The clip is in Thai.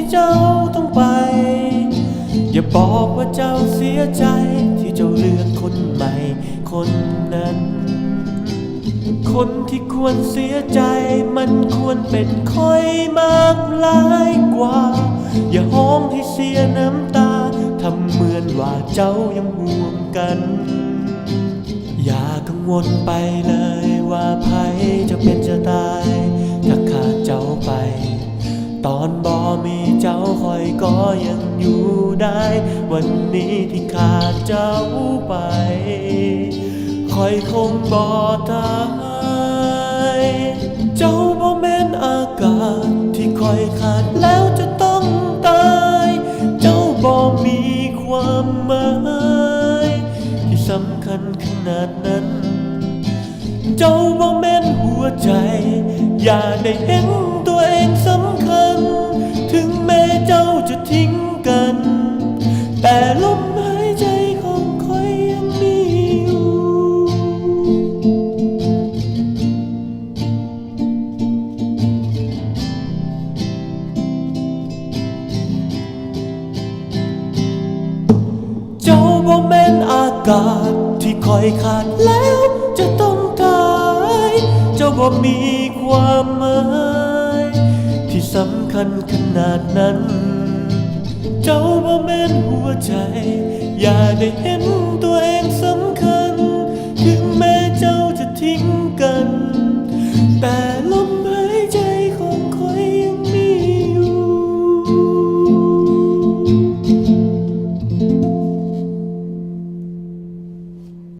ที่เจ้าต้องไปอย่าบอกว่าเจ้าเสียใจที่เจ้าเลือกคนใหม่คนนั้นคนที่ควรเสียใจมันควรเป็นค่อยมากหลายกว่าอย่าห้องให้เสียน้ำตาทำเหมือนว่าเจ้ายังห่วงกันอย่ากังวลไปเลยว่าภัยจะเป็นจะตายถ้าขาดเจ้าไปตอนบ่มีเจ้าคอยก็ยังอยู่ได้วันนี้ที่ขาดเจ้าไปคอยคงบ่ตายเจ้าบ่แม่นอากาศที่คอยขาดแล้วจะต้องตายเจ้าบ่มีความหมายที่สำคัญขนาดนั้นเจ้าบ่แม่นหัวใจอย่าได้เห็นตัวเองสำคัญถึงแม้เจ้าจะทิ้งกันแต่ลมหายใจของคอยยังมีอยู่เจ้าบ่แม่นอากาศที่คอยขาดแล้วจะต้องตายเจ้าบ่มีความหมายที่สำคัญขนาดนั้นเจ้าบ่แม่นหัวใจอย่าได้เห็น